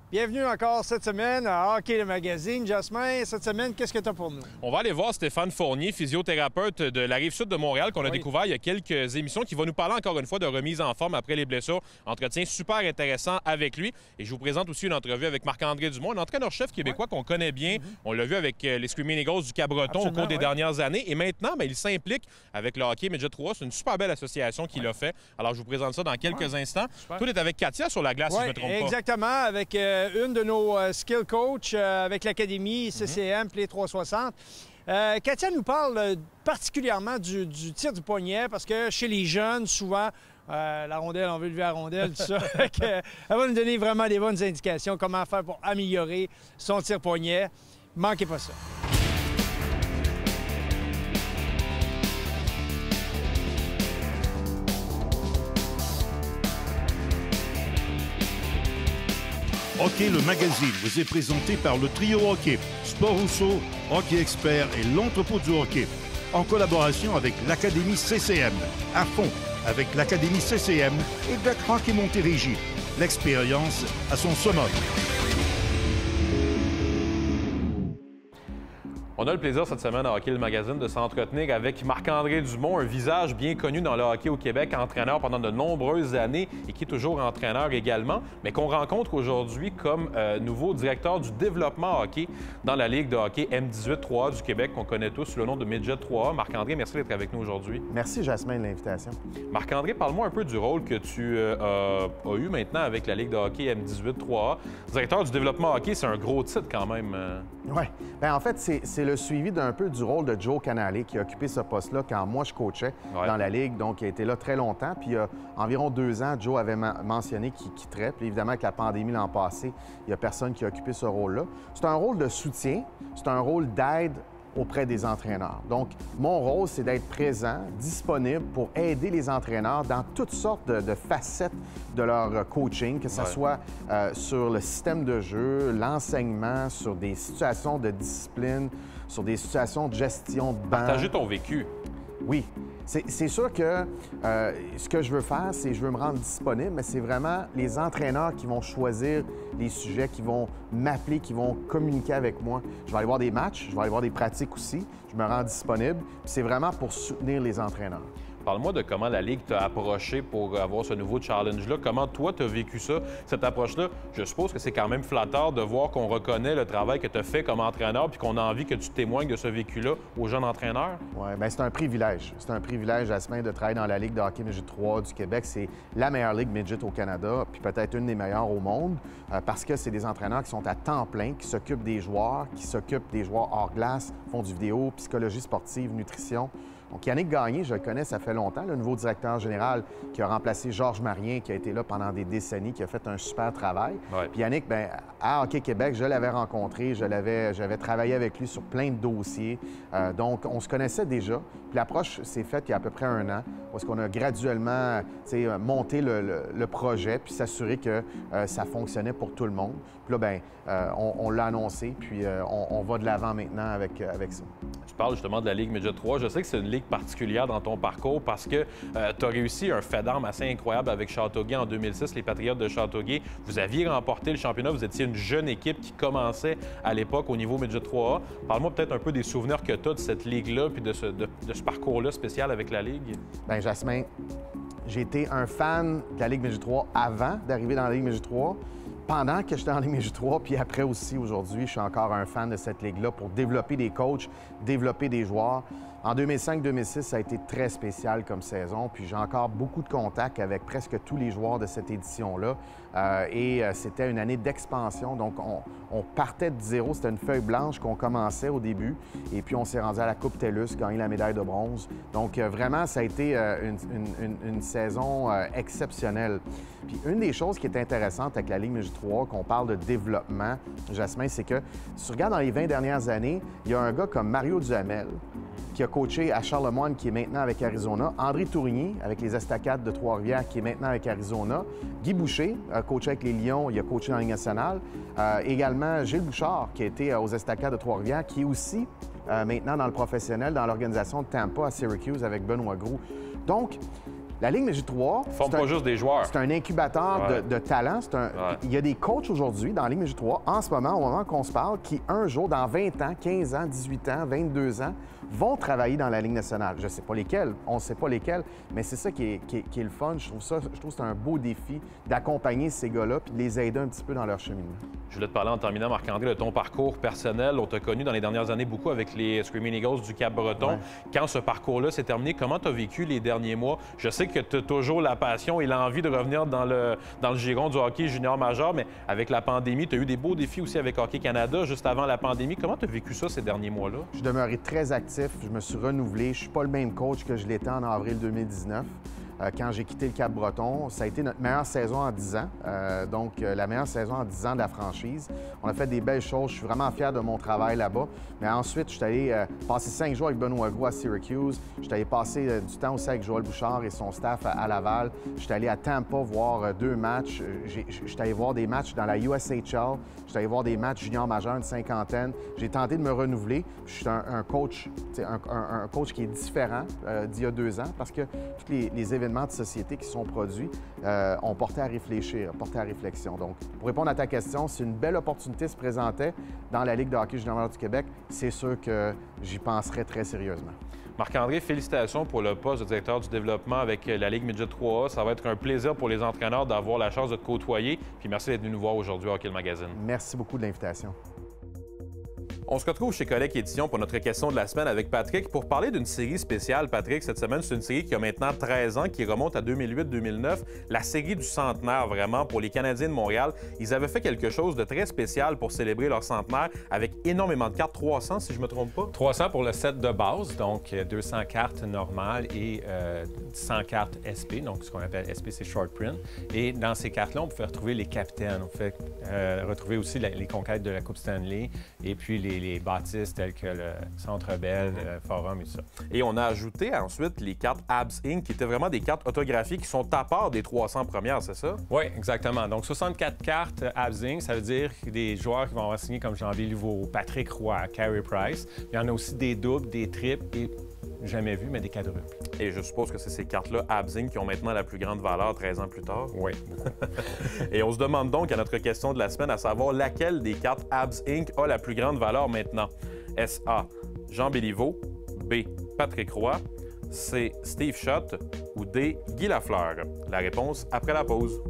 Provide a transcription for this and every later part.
Bienvenue encore cette semaine à Hockey le Magazine. Jasmin, cette semaine, qu'est-ce que tu as pour nous? On va aller voir Stéphane Fournier, physiothérapeute de la Rive-Sud de Montréal, qu'on a découvert il y a quelques émissions, qui va nous parler encore une fois de remise en forme après les blessures. Entretien super intéressant avec lui. Et je vous présente aussi une entrevue avec Marc-André Dumont, un entraîneur-chef québécois qu'on connaît bien. On l'a vu avec les Screaming Eagles du Cap-Breton au cours des dernières années. Et maintenant, il s'implique avec le Hockey Midget 3. C'est une super belle association qu'il a fait. Alors, je vous présente ça dans quelques instants. Tout est avec Katia sur la glace, si je ne me trompe pas. Exactement, avec une de nos skill coach avec l'Académie CCM Play 360. Katia nous parle particulièrement du tir du poignet parce que chez les jeunes, souvent, la rondelle, on veut lever la rondelle, tout ça. Elle va nous donner vraiment des bonnes indications comment faire pour améliorer son tir poignet. Manquez pas ça. Hockey le Magazine vous est présenté par le Trio Hockey, Sport Rousseau, Hockey Expert et l'Entrepôt du Hockey, en collaboration avec l'Académie CCM, à fond avec l'Académie CCM et Duck Hockey Montérégie. L'expérience à son summum. On a le plaisir cette semaine à Hockey le Magazine de s'entretenir avec Marc-André Dumont, un visage bien connu dans le hockey au Québec, entraîneur pendant de nombreuses années et qui est toujours entraîneur également, mais qu'on rencontre aujourd'hui comme nouveau directeur du développement hockey dans la Ligue de hockey M18 3A du Québec, qu'on connaît tous sous le nom de Midget 3A. Marc-André, merci d'être avec nous aujourd'hui. Merci, Jasmin, de l'invitation. Marc-André, parle-moi un peu du rôle que tu as eu maintenant avec la Ligue de hockey M18 3A. Directeur du développement hockey, c'est un gros titre quand même. Oui. Bien, en fait, c'est le suivi d'un peu du rôle de Joe Canale, qui a occupé ce poste-là quand moi je coachais dans la Ligue, donc il a été là très longtemps. Puis il y a environ 2 ans, Joe avait mentionné qu'il quitterait. Puis évidemment, avec la pandémie l'an passé, il n'y a personne qui a occupé ce rôle-là. C'est un rôle de soutien, c'est un rôle d'aide auprès des entraîneurs. Donc, mon rôle, c'est d'être présent, disponible pour aider les entraîneurs dans toutes sortes de facettes de leur coaching, que ce soit sur le système de jeu, l'enseignement, sur des situations de discipline, sur des situations de gestion de banc. Partager ton vécu. Oui. C'est sûr que ce que je veux faire, c'est je veux me rendre disponible, mais c'est vraiment les entraîneurs qui vont choisir les sujets, qui vont m'appeler, qui vont communiquer avec moi. Je vais aller voir des matchs, je vais aller voir des pratiques aussi, je me rends disponible, puis c'est vraiment pour soutenir les entraîneurs. Parle-moi de comment la Ligue t'a approché pour avoir ce nouveau challenge-là. Comment toi, tu as vécu ça, cette approche-là? Je suppose que c'est quand même flatteur de voir qu'on reconnaît le travail que tu as fait comme entraîneur puis qu'on a envie que tu témoignes de ce vécu-là aux jeunes entraîneurs. Oui, bien c'est un privilège. C'est un privilège, Jasmin, de travailler dans la Ligue de hockey Midget 3 du Québec. C'est la meilleure ligue Midget au Canada, puis peut-être une des meilleures au monde, parce que c'est des entraîneurs qui sont à temps plein, qui s'occupent des joueurs, hors glace, font du vidéo, psychologie sportive, nutrition. Donc, Yannick Gagné, je le connais, ça fait longtemps, le nouveau directeur général qui a remplacé Georges Marien, qui a été là pendant des décennies, qui a fait un super travail. Ouais. Puis Yannick, bien, à Hockey Québec, je l'avais rencontré, j'avais travaillé avec lui sur plein de dossiers. Donc, on se connaissait déjà. Puis l'approche s'est faite il y a à peu près 1 an, parce qu'on a graduellement monté le projet, puis s'assurer que ça fonctionnait pour tout le monde. Puis là, bien, on l'a annoncé, puis on va de l'avant maintenant avec ça. Tu parles justement de la Ligue Midget 3. Je sais que c'est une ligue particulière dans ton parcours parce que tu as réussi un fait d'armes assez incroyable avec Châteauguay en 2006, les Patriotes de Châteauguay. Vous aviez remporté le championnat, vous étiez une jeune équipe qui commençait à l'époque au niveau Midget 3A. Parle-moi peut-être un peu des souvenirs que tu as de cette ligue-là puis de ce parcours-là spécial avec la Ligue. Bien, Jasmin, j'ai été un fan de la Ligue Midget 3 avant d'arriver dans la Ligue Midget 3. Pendant que j'étais en Ligue Midget 3, puis après aussi, aujourd'hui, je suis encore un fan de cette ligue-là pour développer des coachs, développer des joueurs. En 2005-2006, ça a été très spécial comme saison, puis j'ai encore beaucoup de contacts avec presque tous les joueurs de cette édition-là. C'était une année d'expansion, donc on partait de zéro. C'était une feuille blanche qu'on commençait au début, et puis on s'est rendu à la Coupe TELUS, gagné la médaille de bronze. Donc vraiment, ça a été une saison exceptionnelle. Puis une des choses qui est intéressante avec la Ligue Midget 3, qu'on parle de développement, Jasmin, c'est que si tu regardes dans les 20 dernières années, il y a un gars comme Mario Duhamel, qui a coaché à Charlemagne, qui est maintenant avec Arizona. André Tourigny, avec les Estacades de Trois-Rivières, qui est maintenant avec Arizona. Guy Boucher, coaché avec les Lions, il a coaché dans la Ligue nationale. Également, Gilles Bouchard, qui a été aux Estacades de Trois-Rivières, qui est aussi maintenant dans le professionnel, dans l'organisation de Tampa à Syracuse avec Benoît Groulx. Donc, La Ligue Mégie 3... Ils ne forment pas juste des joueurs. C'est un incubateur de talent. Il y a des coachs aujourd'hui dans la Ligue Mégie 3, en ce moment, au moment qu'on se parle, qui, un jour, dans 20 ans, 15 ans, 18 ans, 22 ans, vont travailler dans la Ligue nationale. Je ne sais pas lesquels, on ne sait pas lesquels, mais c'est ça qui est le fun. Je trouve que c'est un beau défi d'accompagner ces gars-là puis de les aider un petit peu dans leur cheminement. Je voulais te parler en terminant, Marc-André, de ton parcours personnel. On t'a connu dans les dernières années beaucoup avec les Screaming Eagles du Cap-Breton. Ouais. Quand ce parcours-là s'est terminé, comment tu as vécu les derniers mois? Je sais que tu as toujours la passion et l'envie de revenir dans le giron du hockey junior majeur, mais avec la pandémie, tu as eu des beaux défis aussi avec Hockey Canada juste avant la pandémie. Comment tu as vécu ça ces derniers mois-là? Je suis demeuré très actif, je me suis renouvelé. Je ne suis pas le même coach que je l'étais en avril 2019. Quand j'ai quitté le Cap-Breton, ça a été notre meilleure saison en 10 ans. La meilleure saison en 10 ans de la franchise. On a fait des belles choses. Je suis vraiment fier de mon travail là-bas. Mais ensuite, je suis allé passer 5 jours avec Benoît Gros à Syracuse. Je suis allé passer du temps aussi avec Joël Bouchard et son staff à Laval. Je suis allé à Tampa voir 2 matchs. Je suis allé voir des matchs dans la USHL. Je suis allé voir des matchs juniors majeurs, une cinquantaine. J'ai tenté de me renouveler. Je suis un coach qui est différent d'il y a 2 ans parce que tous les événements de société qui sont produits ont porté à réfléchir, porté à réflexion. Donc, pour répondre à ta question, si une belle opportunité se présentait dans la Ligue de hockey junior majeur du Québec, c'est sûr que j'y penserais très sérieusement. Marc-André, félicitations pour le poste de directeur du développement avec la Ligue Midget 3A. Ça va être un plaisir pour les entraîneurs d'avoir la chance de te côtoyer. Puis merci d'être venu nous voir aujourd'hui au Hockey le Magazine. Merci beaucoup de l'invitation. On se retrouve chez Collègue Édition pour notre question de la semaine avec Patrick pour parler d'une série spéciale. Patrick, cette semaine, c'est une série qui a maintenant 13 ans, qui remonte à 2008-2009. La série du centenaire, vraiment, pour les Canadiens de Montréal. Ils avaient fait quelque chose de très spécial pour célébrer leur centenaire avec énormément de cartes, 300 si je ne me trompe pas. 300 pour le set de base, donc 200 cartes normales et 100 cartes SP, donc ce qu'on appelle SP, c'est short print. Et dans ces cartes-là, on pouvait retrouver les capitaines, on pouvait retrouver aussi les conquêtes de la Coupe Stanley et puis les bâtisses telles que le Centre Bell, le Forum et tout ça. Et on a ajouté ensuite les cartes Habs Inc., qui étaient vraiment des cartes autographiées qui sont à part des 300 premières, c'est ça? Oui, exactement. Donc 64 cartes Habs Inc., ça veut dire des joueurs qui vont avoir signé comme Jean-Louis Livoux, Patrick Roy, Carey Price. Il y en a aussi des doubles, des triples et jamais vu, mais des quadruples. Et je suppose que c'est ces cartes-là, Habs Inc., qui ont maintenant la plus grande valeur 13 ans plus tard. Oui. Et on se demande donc à notre question de la semaine à savoir laquelle des cartes Habs Inc. a la plus grande valeur maintenant. Est-ce A, Jean Béliveau, B, Patrick Roy, C, Steve Schott ou D, Guy Lafleur? La réponse après la pause.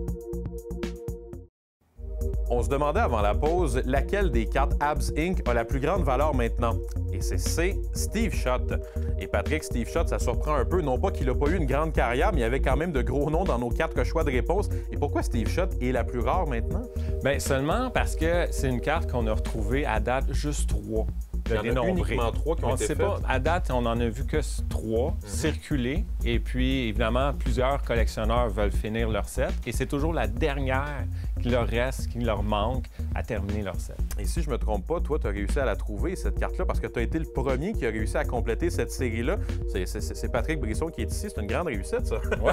On se demandait avant la pause laquelle des cartes Habs Inc. a la plus grande valeur maintenant. Et c'est C, Steve Schott. Et Patrick, Steve Schott, ça surprend un peu. Non pas qu'il n'a pas eu une grande carrière, mais il y avait quand même de gros noms dans nos 4 choix de réponse. Et pourquoi Steve Schott est la plus rare maintenant? Bien, seulement parce que c'est une carte qu'on a retrouvée à date juste 3. Il y en a uniquement 3 qui ont été faites. À date, on n'en a vu que 3 circuler. Et puis, évidemment, plusieurs collectionneurs veulent finir leur set. Et c'est toujours la dernière qui leur reste, qui leur manque à terminer leur set. Et si je ne me trompe pas, toi, tu as réussi à la trouver, cette carte-là, parce que tu as été le premier qui a réussi à compléter cette série-là. C'est Patrick Brisson qui est ici. C'est une grande réussite, ça. Oui,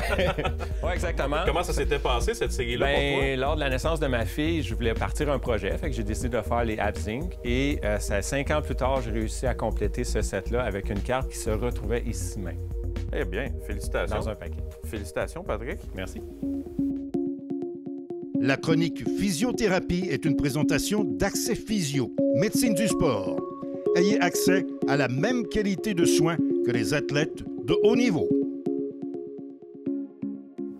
ouais, exactement. Comment ça s'était passé, cette série-là, pour toi? Lors de la naissance de ma fille, je voulais partir un projet. Fait que j'ai décidé de faire les Habs Inc. Et 5 ans plus tard, j'ai réussi à compléter ce set-là avec une carte qui se retrouvait ici même. Eh bien, félicitations. Dans un paquet. Félicitations, Patrick. Merci. La chronique Physiothérapie est une présentation d'Accès Physio, médecine du sport. Ayez accès à la même qualité de soins que les athlètes de haut niveau.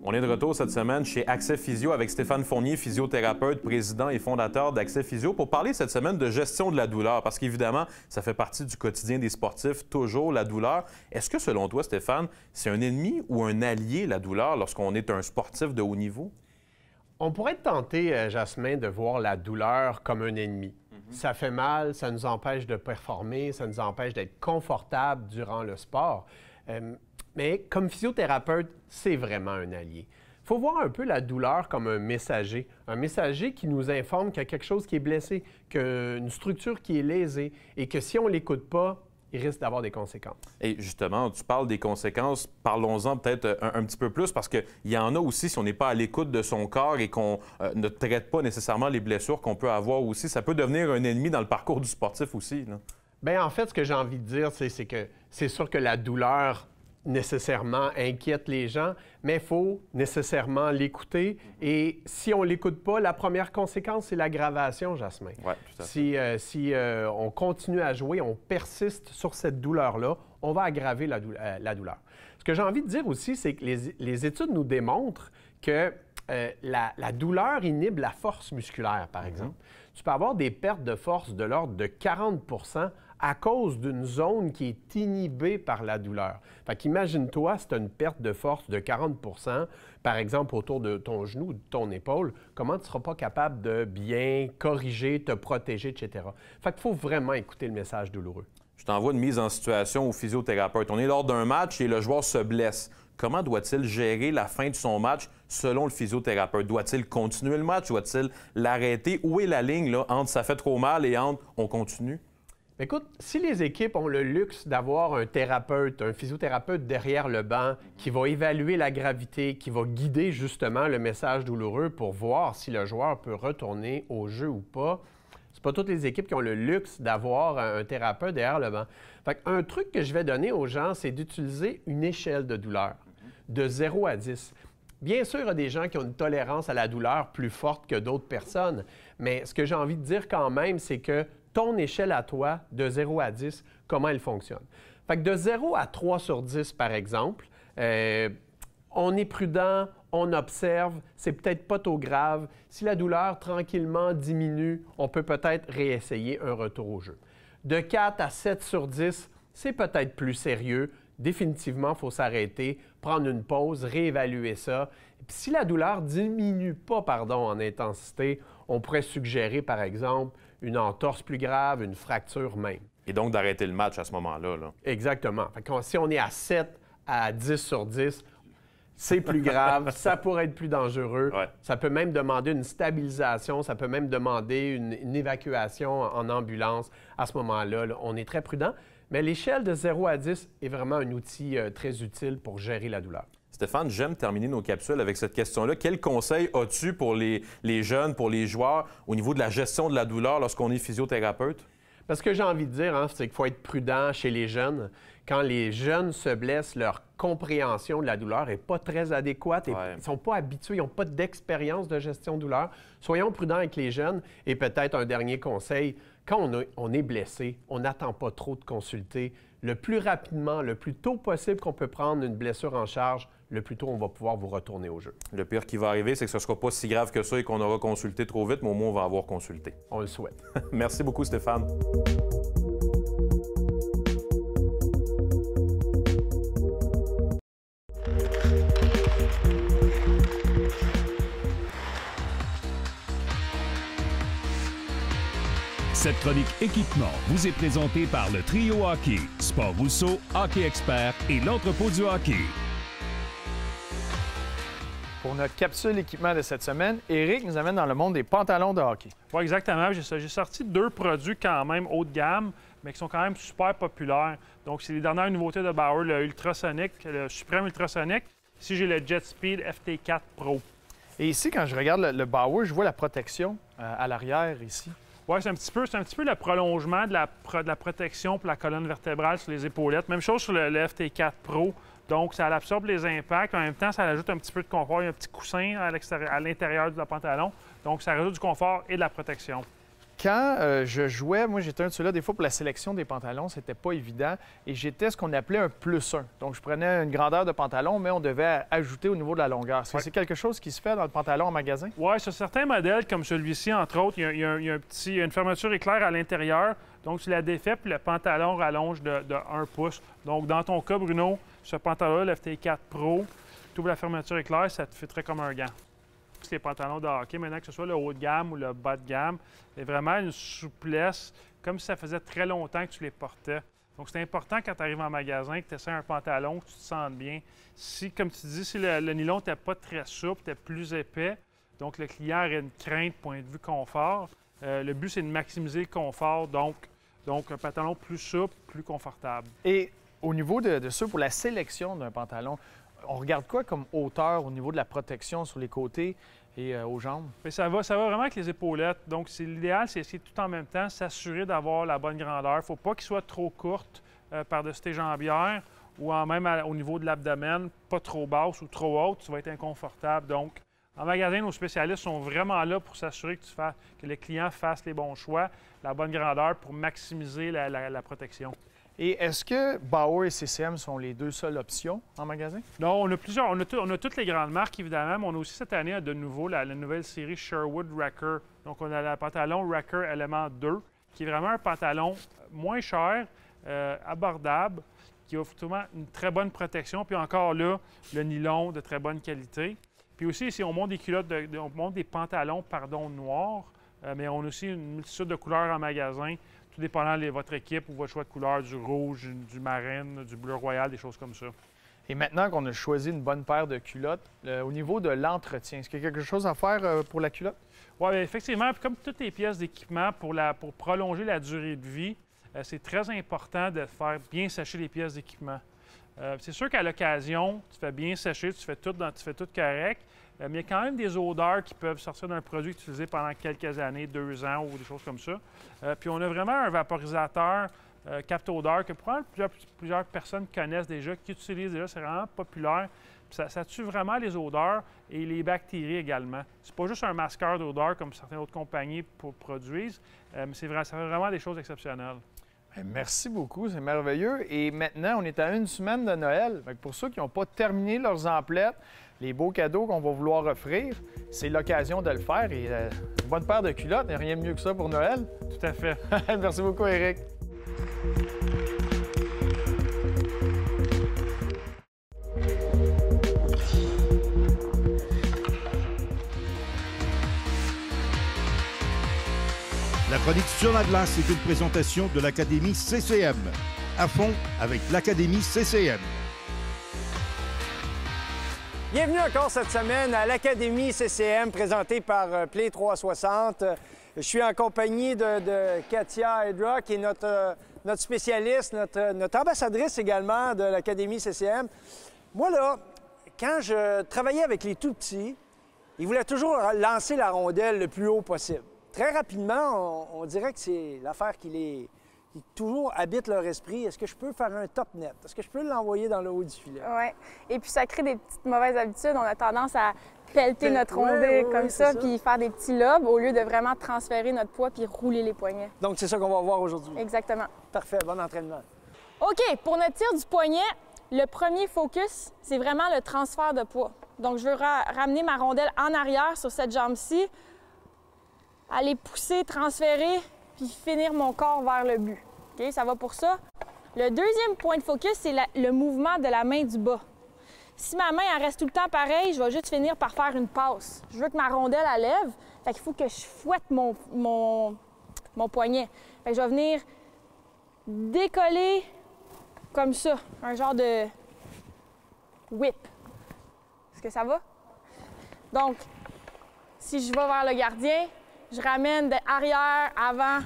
On est de retour cette semaine chez Accès Physio avec Stéphane Fournier, physiothérapeute, président et fondateur d'Accès Physio, pour parler cette semaine de gestion de la douleur, parce qu'évidemment, ça fait partie du quotidien des sportifs, toujours la douleur. Est-ce que, selon toi, Stéphane, c'est un ennemi ou un allié, la douleur, lorsqu'on est un sportif de haut niveau? On pourrait être tenté, Jasmin, de voir la douleur comme un ennemi. Ça fait mal, ça nous empêche de performer, ça nous empêche d'être confortable durant le sport. Mais comme physiothérapeute, c'est vraiment un allié. Il faut voir un peu la douleur comme un messager qui nous informe qu'il y a quelque chose qui est blessé, qu'une structure qui est lésée et que si on ne l'écoute pas, il risque d'avoir des conséquences. Et justement, tu parles des conséquences, parlons-en peut-être un petit peu plus, parce qu'il y en a aussi, si on n'est pas à l'écoute de son corps et qu'on ne traite pas nécessairement les blessures qu'on peut avoir aussi, ça peut devenir un ennemi dans le parcours du sportif aussi, là. Bien, en fait, ce que j'ai envie de dire, c'est que c'est sûr que la douleur nécessairement inquiète les gens, mais il faut nécessairement l'écouter. Et si on ne l'écoute pas, la première conséquence, c'est l'aggravation, Jasmin. Oui, tout à fait. Si on continue à jouer, on persiste sur cette douleur-là, on va aggraver la douleur. Ce que j'ai envie de dire aussi, c'est que les études nous démontrent que la douleur inhibe la force musculaire, par exemple. Tu peux avoir des pertes de force de l'ordre de 40 à cause d'une zone qui est inhibée par la douleur. Fait qu'imagine-toi, si tu as une perte de force de 40 par exemple autour de ton genou ou de ton épaule, comment tu ne seras pas capable de bien corriger, te protéger, etc. Fait qu'il faut vraiment écouter le message douloureux. Je t'envoie une mise en situation au physiothérapeute. On est lors d'un match et le joueur se blesse. Comment doit-il gérer la fin de son match selon le physiothérapeute? Doit-il continuer le match? Doit-il l'arrêter? Où est la ligne là, entre « ça fait trop mal » et entre « on continue » ? Écoute, si les équipes ont le luxe d'avoir un thérapeute, un physiothérapeute derrière le banc qui va évaluer la gravité, qui va guider justement le message douloureux pour voir si le joueur peut retourner au jeu ou pas, c'est pas toutes les équipes qui ont le luxe d'avoir un thérapeute derrière le banc. Fait un truc que je vais donner aux gens, c'est d'utiliser une échelle de douleur de 0 à 10. Bien sûr, il y a des gens qui ont une tolérance à la douleur plus forte que d'autres personnes, mais ce que j'ai envie de dire quand même, c'est que ton échelle à toi, de 0 à 10, comment elle fonctionne. Fait que de 0 à 3 sur 10, par exemple, on est prudent, on observe, c'est peut-être pas trop grave. Si la douleur tranquillement diminue, on peut peut-être réessayer un retour au jeu. De 4 à 7 sur 10, c'est peut-être plus sérieux. Définitivement, il faut s'arrêter, prendre une pause, réévaluer ça. Et puis, si la douleur ne diminue pas en intensité, on pourrait suggérer, par exemple, une entorse plus grave, une fracture même. Et donc d'arrêter le match à ce moment-là. Là. Exactement. Fait que si on est à 7 à 10 sur 10, c'est plus grave, ça pourrait être plus dangereux. Ouais. Ça peut même demander une stabilisation, ça peut même demander une évacuation en ambulance. À ce moment-là, là, on est très prudent. Mais l'échelle de 0 à 10 est vraiment un outil très utile pour gérer la douleur. Stéphane, j'aime terminer nos capsules avec cette question-là. Quel conseil as-tu pour les jeunes, pour les joueurs, au niveau de la gestion de la douleur lorsqu'on est physiothérapeute? Parce que j'ai envie de dire, c'est qu'il faut être prudent chez les jeunes. Quand les jeunes se blessent, leur compréhension de la douleur n'est pas très adéquate. Ils ne sont pas habitués, ils n'ont pas d'expérience de gestion de douleur. Soyons prudents avec les jeunes. Et peut-être un dernier conseil, quand on est blessé, on n'attend pas trop de consulter. Le plus rapidement, le plus tôt possible qu'on peut prendre une blessure en charge, le plus tôt on va pouvoir vous retourner au jeu. Le pire qui va arriver, c'est que ce ne sera pas si grave que ça et qu'on aura consulté trop vite, mais au moins on va avoir consulté. On le souhaite. Merci beaucoup, Stéphane. Cette chronique équipement vous est présentée par le Trio Hockey, Sport Rousseau, Hockey Expert et l'entrepôt du hockey. Pour notre capsule équipement de cette semaine, Éric nous amène dans le monde des pantalons de hockey. Oui, exactement. J'ai sorti 2 produits quand même haut de gamme, mais qui sont quand même super populaires. Donc, c'est les dernières nouveautés de Bauer, le Ultrasonic, le Supreme Ultrasonic. Ici, j'ai le Jet Speed FT4 Pro. Et ici, quand je regarde le Bauer, je vois la protection à l'arrière ici. Oui, c'est un petit peu le prolongement de la protection pour la colonne vertébrale sur les épaulettes. Même chose sur le FT4 Pro. Donc, ça absorbe les impacts. En même temps, ça ajoute un petit peu de confort. Il y a un petit coussin à l'intérieur du pantalon. Donc, ça rajoute du confort et de la protection. Quand je jouais, moi, j'étais un de ceux-là, des fois, pour la sélection des pantalons, c'était pas évident. Et j'étais ce qu'on appelait un +1. Donc, je prenais une grandeur de pantalon, mais on devait ajouter au niveau de la longueur. Est-ce que c'est quelque chose qui se fait dans le pantalon en magasin? Oui, sur certains modèles, comme celui-ci, entre autres, il y a une fermeture éclair à l'intérieur. Donc, tu la défais, puis le pantalon rallonge de 1 pouce. Donc, dans ton cas, Bruno, ce pantalon-là, le FT4 Pro, tu ouvres la fermeture éclair, ça te fitterait comme un gant. Les pantalons de hockey, maintenant que ce soit le haut de gamme ou le bas de gamme, il y a vraiment une souplesse, comme si ça faisait très longtemps que tu les portais. Donc, c'est important quand tu arrives en magasin, que tu essaies un pantalon, que tu te sentes bien. Si, comme tu dis, si le nylon n'était pas très souple, était plus épais, donc le client aurait une crainte point de vue confort. Le but, c'est de maximiser le confort, donc un pantalon plus souple, plus confortable. Et au niveau de ça, pour la sélection d'un pantalon, on regarde quoi comme hauteur au niveau de la protection sur les côtés et aux jambes? Bien, ça va vraiment avec les épaulettes. Donc, l'idéal, c'est essayer tout en même temps, s'assurer d'avoir la bonne grandeur. Il ne faut pas qu'il soit trop courte par-dessus tes jambières ou même au niveau de l'abdomen, pas trop basse ou trop haute, tu vas être inconfortable. Donc, en magasin, nos spécialistes sont vraiment là pour s'assurer que le client fasse les bons choix, la bonne grandeur pour maximiser la protection. Et est-ce que Bauer et CCM sont les deux seules options en magasin? Non, on a plusieurs. On a toutes les grandes marques, évidemment, mais on a aussi cette année de nouveau la nouvelle série Sherwood Wrecker. Donc, on a le pantalon Wrecker Element 2, qui est vraiment un pantalon moins cher, abordable, qui offre une très bonne protection. Puis encore là, le nylon de très bonne qualité. Puis aussi, ici, on monte des culottes, on monte des pantalons, noirs, mais on a aussi une multitude de couleurs en magasin, tout dépendant de votre équipe ou votre choix de couleur, du rouge, du marine, du bleu royal, des choses comme ça. Et maintenant qu'on a choisi une bonne paire de culottes, au niveau de l'entretien, est-ce qu'il y a quelque chose à faire pour la culotte? Oui, effectivement. Puis comme toutes les pièces d'équipement, pour prolonger la durée de vie, c'est très important de faire bien sécher les pièces d'équipement. C'est sûr qu'à l'occasion, tu fais bien sécher, tu fais tout correct, mais il y a quand même des odeurs qui peuvent sortir d'un produit utilisé pendant quelques années, 2 ans ou des choses comme ça. Puis on a vraiment un vaporisateur capte-odeur que probablement plusieurs personnes connaissent déjà, qui utilisent déjà, c'est vraiment populaire. Puis ça tue vraiment les odeurs et les bactéries également. C'est pas juste un masqueur d'odeur comme certaines autres compagnies produisent, mais ça fait vraiment des choses exceptionnelles. Merci beaucoup, c'est merveilleux. Et maintenant, on est à une semaine de Noël. Pour ceux qui n'ont pas terminé leurs emplettes, les beaux cadeaux qu'on va vouloir offrir, c'est l'occasion de le faire. Et une bonne paire de culottes, il n'y a rien de mieux que ça pour Noël. Tout à fait. Merci beaucoup, Éric. La chronique sur la glace est une présentation de l'Académie CCM. À fond avec l'Académie CCM. Bienvenue encore cette semaine à l'Académie CCM présentée par Play 360. Je suis en compagnie de Katia Edra, qui est notre spécialiste, notre ambassadrice également de l'Académie CCM. Moi, là, quand je travaillais avec les tout-petits, ils voulaient toujours lancer la rondelle le plus haut possible. Très rapidement, on dirait que c'est l'affaire qui toujours habite leur esprit. Est-ce que je peux faire un top net? Est-ce que je peux l'envoyer dans le haut du filet? Oui. Et puis, ça crée des petites mauvaises habitudes. On a tendance à pelleter notre rondelle comme ça, puis faire des petits lobes au lieu de vraiment transférer notre poids puis rouler les poignets. Donc, c'est ça qu'on va voir aujourd'hui. Exactement. Parfait. Bon entraînement. OK. Pour notre tir du poignet, le premier focus, c'est vraiment le transfert de poids. Donc, je veux ramener ma rondelle en arrière sur cette jambe-ci, aller pousser, transférer, puis finir mon corps vers le but. OK, ça va pour ça. Le deuxième point de focus, c'est le mouvement de la main du bas. Si ma main elle reste tout le temps pareille, je vais juste finir par faire une passe. Je veux que ma rondelle elle lève, fait qu'il faut que je fouette mon poignet. Fait que je vais venir décoller comme ça, un genre de whip. Est-ce que ça va? Donc, si je vais vers le gardien, je ramène de arrière, avant,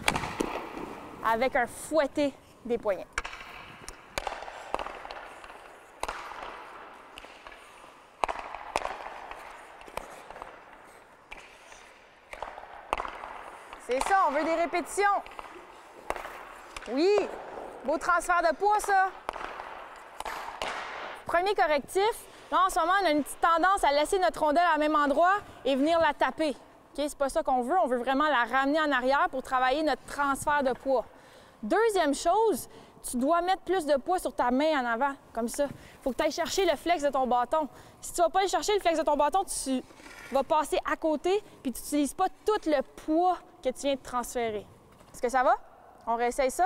avec un fouetté des poignets. C'est ça, on veut des répétitions. Oui, beau transfert de poids, ça. Premier correctif, là, en ce moment, on a une petite tendance à laisser notre rondelle à même endroit et venir la taper. C'est pas ça qu'on veut. On veut vraiment la ramener en arrière pour travailler notre transfert de poids. Deuxième chose, tu dois mettre plus de poids sur ta main en avant, comme ça. Il faut que tu ailles chercher le flex de ton bâton. Si tu ne vas pas aller chercher le flex de ton bâton, tu vas passer à côté puis tu n'utilises pas tout le poids que tu viens de transférer. Est-ce que ça va? On réessaye ça?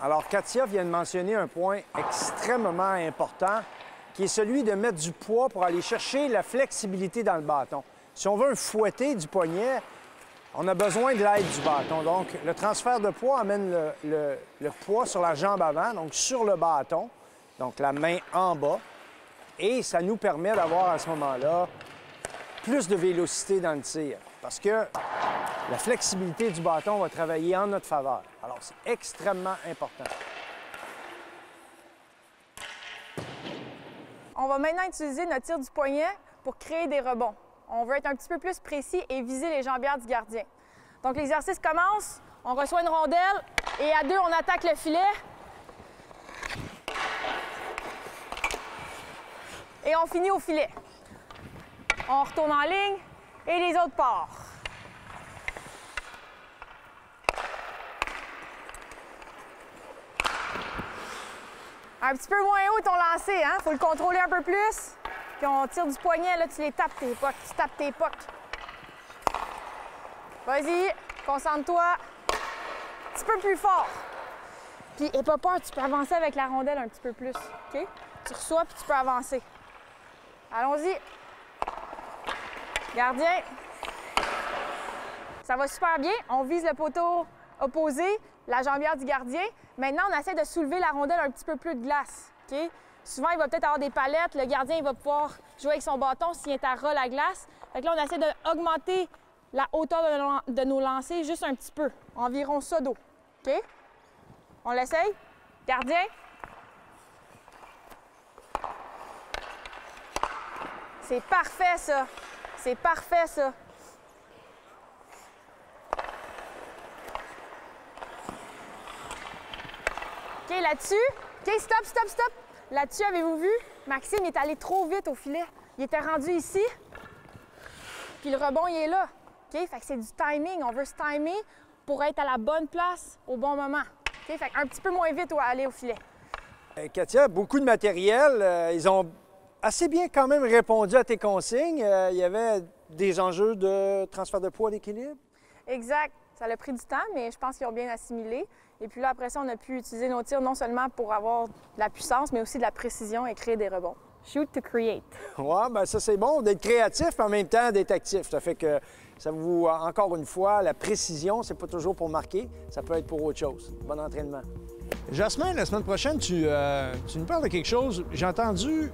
Alors, Katia vient de mentionner un point extrêmement important, qui est celui de mettre du poids pour aller chercher la flexibilité dans le bâton. Si on veut un fouetté du poignet, on a besoin de l'aide du bâton. Donc, le transfert de poids amène le poids sur la jambe avant, donc sur le bâton, donc la main en bas. Et ça nous permet d'avoir à ce moment-là plus de vélocité dans le tir, parce que la flexibilité du bâton va travailler en notre faveur. Alors, c'est extrêmement important. On va maintenant utiliser notre tir du poignet pour créer des rebonds. On veut être un petit peu plus précis et viser les jambières du gardien. Donc, l'exercice commence, on reçoit une rondelle et à deux, on attaque le filet. Et on finit au filet. On retourne en ligne et les autres partent. Un petit peu moins haut ton lancer, hein? Faut le contrôler un peu plus. Puis on tire du poignet, là, tu les tapes tes pucks. Tu tapes tes pucks. Vas-y, concentre-toi. Un petit peu plus fort. Puis, aie pas peur, tu peux avancer avec la rondelle un petit peu plus, OK? Tu reçois, puis tu peux avancer. Allons-y. Gardien. Ça va super bien. On vise le poteau opposé, la jambière du gardien. Maintenant, on essaie de soulever la rondelle un petit peu plus de glace, OK? Souvent, il va peut-être avoir des palettes. Le gardien, il va pouvoir jouer avec son bâton s'il est à ras la glace. Fait que là, on essaie d'augmenter la hauteur de nos lancers juste un petit peu, environ ça d'eau, OK? On l'essaye? Gardien? C'est parfait, ça. C'est parfait, ça. OK, là-dessus. OK, stop, stop, stop. Là-dessus, avez-vous vu? Maxime est allé trop vite au filet. Il était rendu ici. Puis le rebond, il est là. OK? Fait que c'est du timing. On veut se timer pour être à la bonne place au bon moment. OK? Fait un petit peu moins vite aller au filet. Katia, beaucoup de matériel. Ils ont assez bien quand même répondu à tes consignes. Il y avait des enjeux de transfert de poids, d'équilibre? Exact. Ça a pris du temps, mais je pense qu'ils ont bien assimilé. Et puis là, après ça, on a pu utiliser nos tirs non seulement pour avoir de la puissance, mais aussi de la précision et créer des rebonds. Shoot to create. Ouais, bien ça, c'est bon d'être créatif, mais en même temps d'être actif. Ça fait que ça vous, encore une fois, la précision, c'est pas toujours pour marquer, ça peut être pour autre chose. Bon entraînement. Jasmin, la semaine prochaine, tu nous parles de quelque chose. J'ai entendu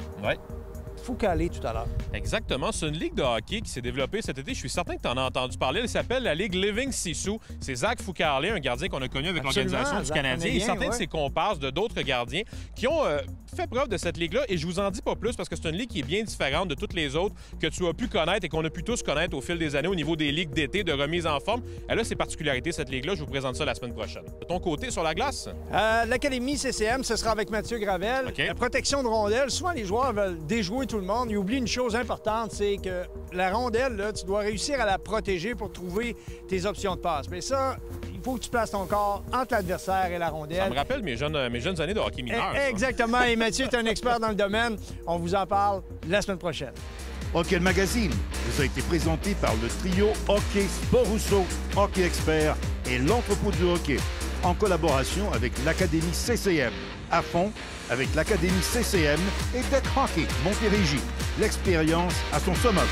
Foucalé tout à l'heure. Exactement. C'est une ligue de hockey qui s'est développée cet été. Je suis certain que tu en as entendu parler. Elle s'appelle la Ligue Living Sisu. C'est Zach Foucalé, un gardien qu'on a connu avec l'Organisation du Canadien, et certains de ses comparses de d'autres gardiens qui ont fait preuve de cette ligue-là. Et je vous en dis pas plus parce que c'est une ligue qui est bien différente de toutes les autres que tu as pu connaître et qu'on a pu tous connaître au fil des années au niveau des ligues d'été, de remise en forme. Elle a ses particularités, cette ligue-là. Je vous présente ça la semaine prochaine. De ton côté, sur la glace? L'Académie CCM, ce sera avec Mathieu Gravel. Okay. La protection de rondelle. Souvent, les joueurs veulent déjouer tout le monde. Ils oublient une chose importante, c'est que la rondelle, là, tu dois réussir à la protéger pour trouver tes options de passe. Mais ça, il faut que tu places ton corps entre l'adversaire et la rondelle. Ça me rappelle mes jeunes années de hockey mineur. Exactement. Et Mathieu est un expert dans le domaine. On vous en parle la semaine prochaine. Hockey le magazine vous a été présenté par le trio Hockey Sport Rousseau, Hockey Expert et l'entrepôt du hockey, en collaboration avec l'Académie CCM. À fond avec l'Académie CCM et Tech Hockey Montérégie. L'expérience à son summum.